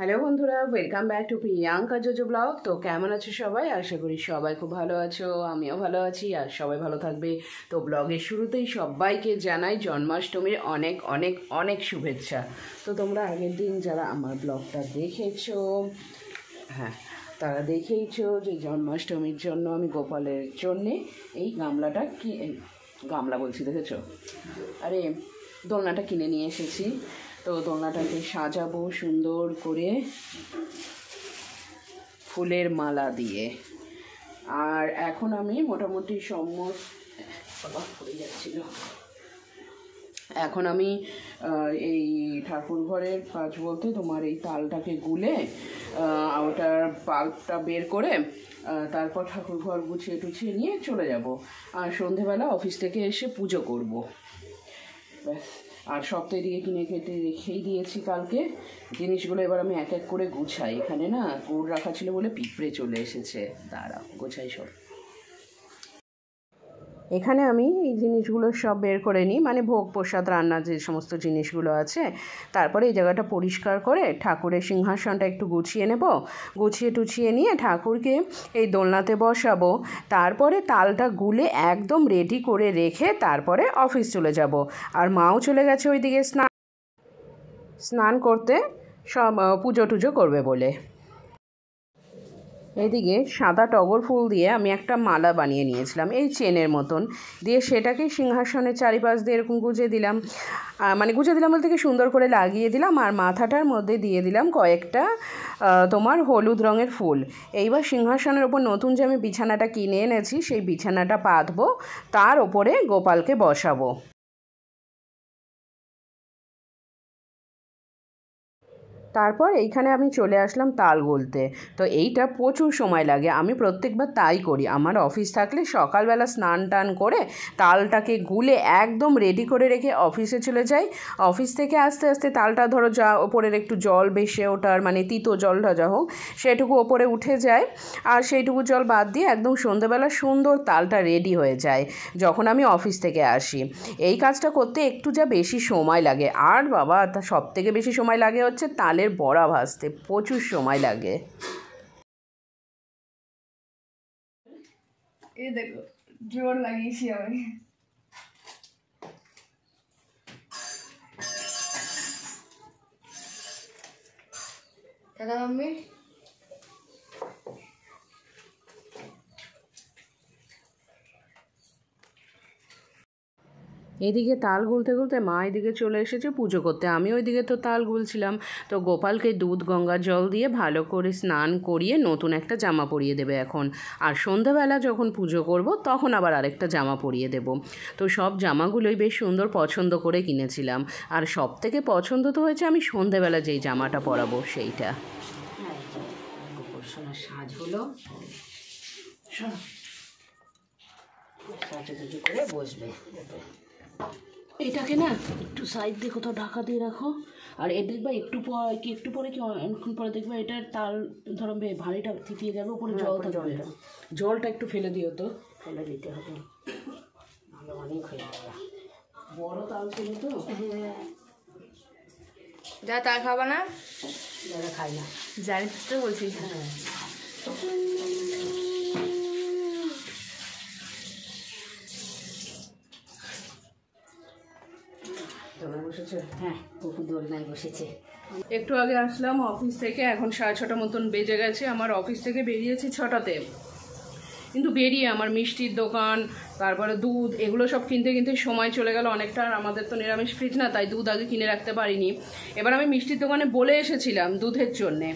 Hello বন্ধুরা, welcome back to Priyanka JoJo blog. তো কেমন আছো সবাই? আশা করি সবাই খুব ভালো আছো, আমিও ভালো আছি আর সবাই ভালো থাকবে। তো ব্লগের শুরুতেই সবাইকে জানাই জন্মাষ্টমীর অনেক অনেক অনেক শুভেচ্ছা। তো তোমরা আগের দিন যারা আমার ব্লগটা দেখেছো, হ্যাঁ তারা দেখেইছো যে জন্মাষ্টমীর জন্য আমি গোপালের জন্যে এই গামলাটা গামলা বলছি, দেখেছো? আরে দোলনাটা কিনে নিয়ে এসেছি। তো দোলনাটাকে সাজাবো সুন্দর করে ফুলের মালা দিয়ে। আর এখন আমি মোটামুটি এখন আমি এই ঠাকুর ঘরের কাজ বলতে তোমার এই তালটাকে গুলে ওটার পাল্পটা বের করে তারপর ঠাকুর ঘর গুছিয়ে টুছিয়ে নিয়ে চলে যাব। আর সন্ধেবেলা অফিস থেকে এসে পুজো করব, ব্যাস। আর সব তো এদিকে কিনে কেটে রেখেই দিয়েছি কালকে। জিনিসগুলো এবার আমি এক এক করে গুছাই। এখানে না গুড় রাখা ছিল বলে পিঁপড়ে চলে এসেছে, দাঁড়াও গোছাই সব। এখানে আমি এই জিনিসগুলো সব বের করে নিই, মানে ভোগ প্রসাদ রান্নার যে সমস্ত জিনিসগুলো আছে। তারপরে এই জায়গাটা পরিষ্কার করে ঠাকুরের সিংহাসনটা একটু গুছিয়ে নেব। গুছিয়ে টুছিয়ে নিয়ে ঠাকুরকে এই দোলনাতে বসাবো। তারপরে তালটা গুলে একদম রেডি করে রেখে তারপরে অফিস চলে যাব। আর মাও চলে গেছে ওইদিকে স্নান করতে, সব পুজো টুজো করবে বলে। এদিকে সাদা টগর ফুল দিয়ে আমি একটা মালা বানিয়ে নিয়েছিলাম এই চেনের মতন, দিয়ে সেটাকে সিংহাসনের চারিপাশ দিয়ে এরকম গুজে দিলাম। মানে গুজে দিলাম বলতে কি সুন্দর করে লাগিয়ে দিলাম। আর মাথাটার মধ্যে দিয়ে দিলাম কয়েকটা তোমার হলুদ রঙের ফুল। এইবার সিংহাসনের ওপর নতুন যে আমি বিছানাটা কিনে এনেছি সেই বিছানাটা পাতবো, তার ওপরে গোপালকে বসাবো। তারপর এইখানে আমি চলে আসলাম তাল গুলতে। তো এইটা প্রচুর সময় লাগে, আমি প্রত্যেকবার তাই করি। আমার অফিস থাকলে সকালবেলা স্নান টান করে তালটাকে গুলে একদম রেডি করে রেখে অফিসে চলে যাই। অফিস থেকে আস্তে আস্তে তালটা ধরো যা ওপরের একটু জল বেশে ওঠার, মানে তিতো জলটা যা হোক সেটুকু ওপরে উঠে যায়। আর সেইটুকু জল বাদ দিয়ে একদম সন্ধ্যেবেলা সুন্দর তালটা রেডি হয়ে যায় যখন আমি অফিস থেকে আসি। এই কাজটা করতে একটু যা বেশি সময় লাগে, আর বাবা তা সব থেকে বেশি সময় লাগে হচ্ছে তালের বড়া ভাজতে, প্রচুর সময় লাগে। এই দেখো জোর লাগিয়েছি আমি। দাদা মাম্মি এদিকে তাল গুলতে গুলতে মা এদিকে চলে এসেছে পুজো করতে। আমি ওইদিকে তো তাল গুলছিলাম। তো গোপালকে দুধ গঙ্গা জল দিয়ে ভালো করে স্নান করিয়ে নতুন একটা জামা পরিয়ে দেবে এখন। আর সন্ধ্যাবেলা যখন পুজো করব তখন আবার আরেকটা জামা পরিয়ে দেব। তো সব জামাগুলোই বেশ সুন্দর পছন্দ করে কিনেছিলাম। আর সব থেকে পছন্দ তো হয়েছে আমি সন্ধ্যাবেলা যেই জামাটা পরাবো সেইটা। সাজ হলো, সাজুগুজু করে বসবে। এটাকে না একটু সাইড দিয়ে কোথাও ঢাকা দিয়ে রাখো। আর এ দেখবা একটু পরে কি অনেকক্ষণ পরে দেখবা এটার তাল ধরো ভারীটা থিতিয়ে যাবে, উপরে জল থাকবে। জলটা একটু ফেলে দিও, তো ফেলে দিতে হবে, ভালো অনেক হয়ে যাবে। বড় তাল ছিল তো। যা তাল খাবা না, যারা খাই না জানিস তো বলছিস। হ্যাঁ বসেছে, হ্যাঁ পুকুর দোলনায় বসেছে। একটু আগে আসলাম অফিস থেকে, এখন 6:30 মতন বেজে গেছে। আমার অফিস থেকে বেরিয়েছি 6টাতে, কিন্তু বেরিয়ে আমার মিষ্টির দোকান, তারপরে দুধ, এগুলো সব কিনতে কিনতে সময় চলে গেল অনেকটা। আর আমাদের তো নিরামিষ ফ্রিজ না, তাই দুধ আগে কিনে রাখতে পারিনি। এবার আমি মিষ্টির দোকানে বলে এসেছিলাম দুধের জন্যে,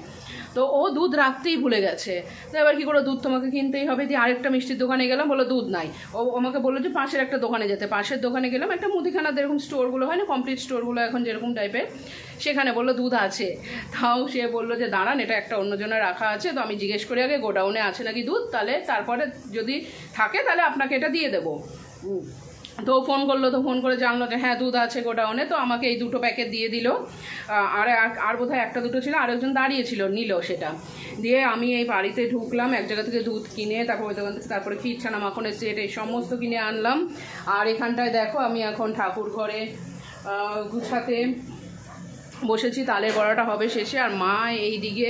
তো ও দুধ রাখতেই ভুলে গেছে। তো এবার কী করে, দুধ তোমাকে কিনতেই হবে। দিয়ে আরেকটা মিষ্টির দোকানে গেলাম, বলো দুধ নাই। ও আমাকে বললো যে পাশের একটা দোকানে যেতে। পাশের দোকানে গেলাম, একটা মুদিখানা যেরকম স্টোরগুলো হয় না, কমপ্লিট স্টোরগুলো এখন যেরকম টাইপের, সেখানে বললো দুধ আছে। তাও সে বললো যে দাঁড়ান, এটা একটা অন্যজনের রাখা আছে। তো আমি জিজ্ঞেস করি আগে গোডাউনে আছে নাকি দুধ, তাহলে তারপরে যদি থাকে তাহলে আপনাকে এটা দিয়ে দেবো। তো ফোন করলো, তো ফোন করে জানলো যে হ্যাঁ দুধ আছে গোডাউনে। তো আমাকে এই 2টো প্যাকেট দিয়ে দিল। আর বোধহয় 1-2 ছিল, আরেকজন দাঁড়িয়েছিল, নিল সেটা। দিয়ে আমি এই বাড়িতে ঢুকলাম, এক জায়গা থেকে দুধ কিনে, তারপর ওই দোকান থেকে তারপরে ক্ষীর ছানা মাখনের সেট এই সমস্ত কিনে আনলাম। আর এখানটায় দেখো আমি এখন ঠাকুর ঘরে গুছাতে বসেছি, তালের বড়াটা হবে শেষে। আর মা এই দিকে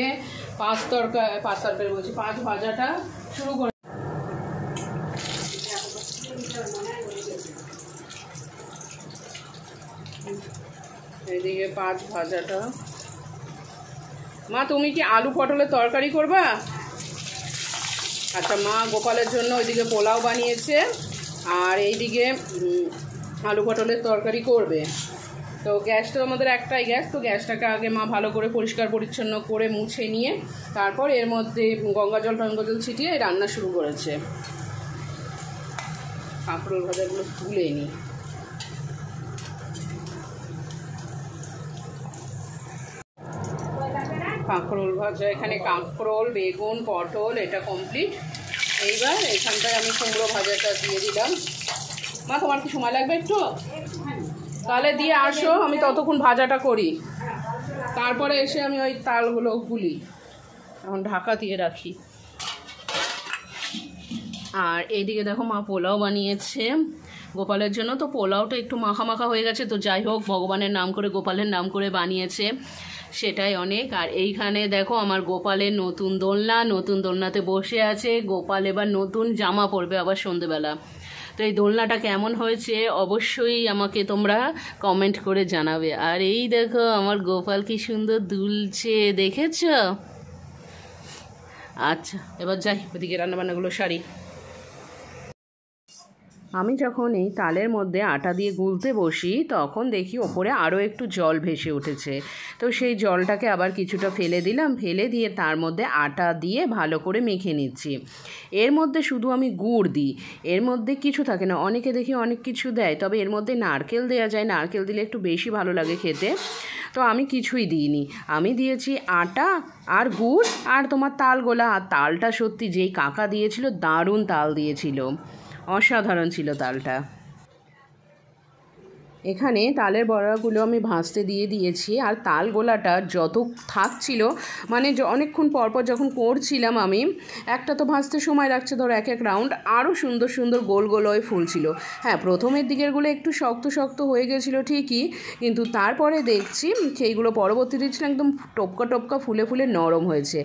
পাঁচ তরকারি বলছি, পাঁচ ভাজাটা শুরু করে। এইদিকে পাঁচ ভাজাটা। মা তুমি কি আলু পটলের তরকারি করবা? আচ্ছা, মা গোপালের জন্য ওইদিকে পোলাও বানিয়েছে আর এইদিকে আলু পটলের তরকারি করবে। তো গ্যাস তো আমাদের একটাই গ্যাস, তো গ্যাসটাকে আগে মা ভালো করে পরিষ্কার পরিচ্ছন্ন করে মুছে নিয়ে তারপর এর মধ্যে গঙ্গাজল টঙ্গাজল ছিটিয়ে রান্না শুরু করেছে। কাঁকরোল ভাজাগুলো তুলে নিই। কাঁকরোল ভাজা, এখানে কাঁকরোল, বেগুন, পটল এটা কমপ্লিট। এইবার এখানটায় আমি কুমড়ো ভাজাটা দিয়ে দিলাম। মা তোমার কি সময় লাগবে একটু? তাহলে দিয়ে আসো, আমি ততক্ষণ ভাজাটা করি, তারপরে এসে আমি ওই তালগুলো গুলি। এখন ঢাকা দিয়ে রাখি। আর এইদিকে দেখো মা পোলাও বানিয়েছে গোপালের জন্য। তো পোলাওটা একটু মাখা মাখা হয়ে গেছে, তো যাই হোক ভগবানের নাম করে গোপালের নাম করে বানিয়েছে, সেটাই অনেক। আর এইখানে দেখো আমার গোপালের নতুন দোলনা, নতুন দোলনাতে বসে আছে। গোপাল এবার নতুন জামা পরবে আবার সন্ধেবেলা। তো এই দোলনাটা কেমন হয়েছে অবশ্যই আমাকে তোমরা কমেন্ট করে জানাবে। আর এই দেখো আমার গোপাল কি সুন্দর দুলছে, দেখেছ? আচ্ছা এবার যাই ওদিকে রান্নাবান্নাগুলো সারি। আমি যখন এই তালের মধ্যে আটা দিয়ে গুলতে বসি তখন দেখি ওপরে আরও একটু জল ভেসে উঠেছে। তো সেই জলটাকে আবার কিছুটা ফেলে দিলাম, ফেলে দিয়ে তার মধ্যে আটা দিয়ে ভালো করে মেখে নিচ্ছি। এর মধ্যে শুধু আমি গুড় দিই, এর মধ্যে কিছু থাকে না। অনেকে দেখি অনেক কিছু দেয়, তবে এর মধ্যে নারকেল দেওয়া যায়, নারকেল দিলে একটু বেশি ভালো লাগে খেতে। তো আমি কিছুই দিইনি, আমি দিয়েছি আটা আর গুড় আর তোমার তালগোলা। আর তালটা সত্যি যেই কাকা দিয়েছিল দারুণ তাল দিয়েছিল, অসাধারণ ছিল তালটা। এখানে তালের বড়াগুলো আমি ভাজতে দিয়ে দিয়েছি। আর তাল গোলাটা যত থাকছিল, মানে অনেকক্ষণ পরপর যখন করছিলাম আমি, একটা তো ভাজতে সময় লাগছে ধরো এক এক রাউন্ড, আরও সুন্দর সুন্দর গোল গোল হয়ে ফুলছিল। হ্যাঁ, প্রথমের দিকেরগুলো একটু শক্ত শক্ত হয়ে গেছিলো ঠিকই, কিন্তু তারপরে দেখছি সেইগুলো পরবর্তীতে ছিল একদম টপকা টপকা ফুলে ফুলে নরম হয়েছে।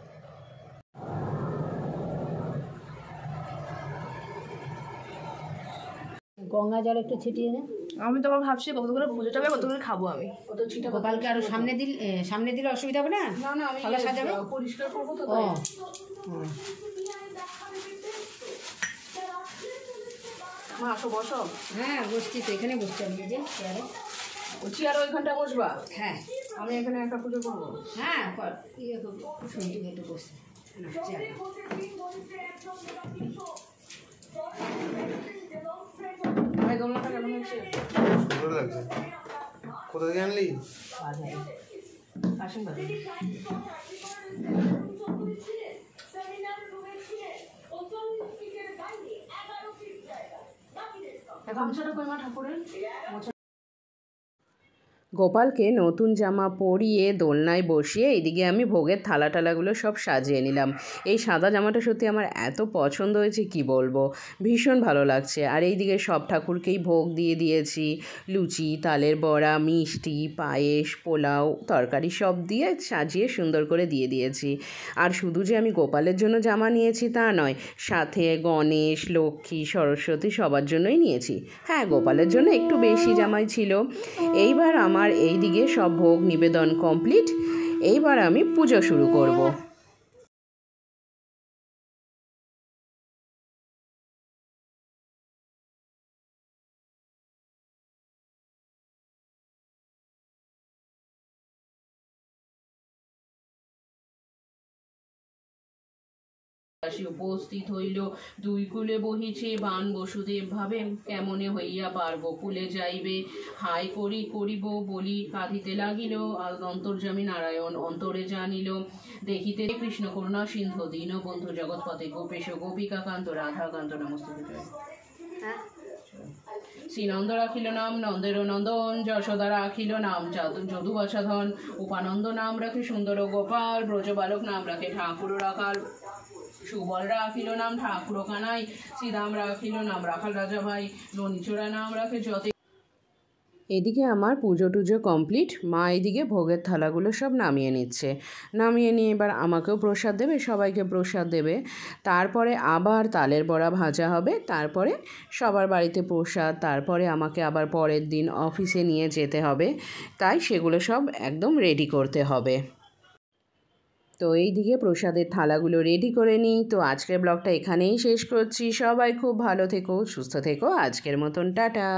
গঙ্গা জল একটু ছিটিয়ে নে। আমি তো আবার ভাবছি কতগুলো পুজোটা হবে, কতগুলো খাবো আমি। কত ছিটা গোপালকে আরো সামনে দিলে অসুবিধা হবে না? না না, আমি সাজাবে পরিষ্কার করবো তো। মা আসো বসো। হ্যাঁ বসছি তো, এখানে বসছি আমি, যে চেয়ারে। বলছি আর ওইখানটা বসবা? হ্যাঁ আমি এখানে একটা পুজো করবো। হ্যাঁ ইয়ে করবো, শুনছি একটু বসতে না চেয়ারে। ভাই দোলনাটা কেমন হয়েছে? সুন্দর লাগছে। কোথা থেকে আনলি? আসেন বাবা। এখন ছোট কইমা ঠাকুরের গোপালকে নতুন জামা পরিয়ে দোলনায় বসিয়ে এইদিকে আমি ভোগের থালা টালাগুলো সব সাজিয়ে নিলাম। এই সাদা জামাটা সত্যি আমার এত পছন্দ হয়েছে কি বলবো, ভীষণ ভালো লাগছে। আর এইদিকে সব ঠাকুরকেই ভোগ দিয়ে দিয়েছি, লুচি, তালের বড়া, মিষ্টি, পায়েস, পোলাও, তরকারি সব দিয়ে সাজিয়ে সুন্দর করে দিয়ে দিয়েছি। আর শুধু যে আমি গোপালের জন্য জামা নিয়েছি তা নয়, সাথে গণেশ, লক্ষ্মী, সরস্বতী সবার জন্যই নিয়েছি। হ্যাঁ, গোপালের জন্য একটু বেশি জামাই ছিল। এইবার আমার এই দিকে সব ভোগ নিবেদন কমপ্লিট। এইবার আমি পুজো শুরু করব। উপস্থিত হইল, দুই কুলে বহিছে বান বসুদেব ভাবে, কেমনে হইয়া পারব কুলে যাইবে, হাই করিব বলি কাঁদিতে লাগিল, অন্তর্যামী নারায়ণ অন্তরে জানিল, দেখিতে কৃষ্ণ করুণা সিন্ধু দীন বন্ধু জগৎপতে গোপেশ গোপিকা কান্ত রাধাকান্ত নমস্তে। শ্রীনন্দ রাখিল নাম নন্দের নন্দন, যশোদা রাখিল নাম যদুবসাধন, উপানন্দ নাম রাখে সুন্দর গোপাল, ব্রজবালক নাম রাখে ঠাকুর রাখাল, সুবল রাখিল নাম ঠাকুর কানাই, শ্রীরাম রাখিল নাম রাখাল রাজা ভাই, ননিচোরা নাম রাখে যতে। এদিকে আমার পুজো টুজো কমপ্লিট। মা এদিকে ভোগের থালাগুলো সব নামিয়ে নিচ্ছে। নামিয়ে নিয়ে এবার আমাকেও প্রসাদ দেবে, সবাইকে প্রসাদ দেবে। তারপরে আবার তালের বড়া ভাজা হবে, তারপরে সবার বাড়িতে প্রসাদ, তারপরে আমাকে আবার পরের দিন অফিসে নিয়ে যেতে হবে, তাই সেগুলো সব একদম রেডি করতে হবে। তো এই দিকে প্রসাদের থালাগুলো রেডি করে নিই। তো আজকের ব্লগটা এখানেই শেষ করছি। সবাই খুব ভালো থেকো, সুস্থ থেকো। আজকের মতন টাটা।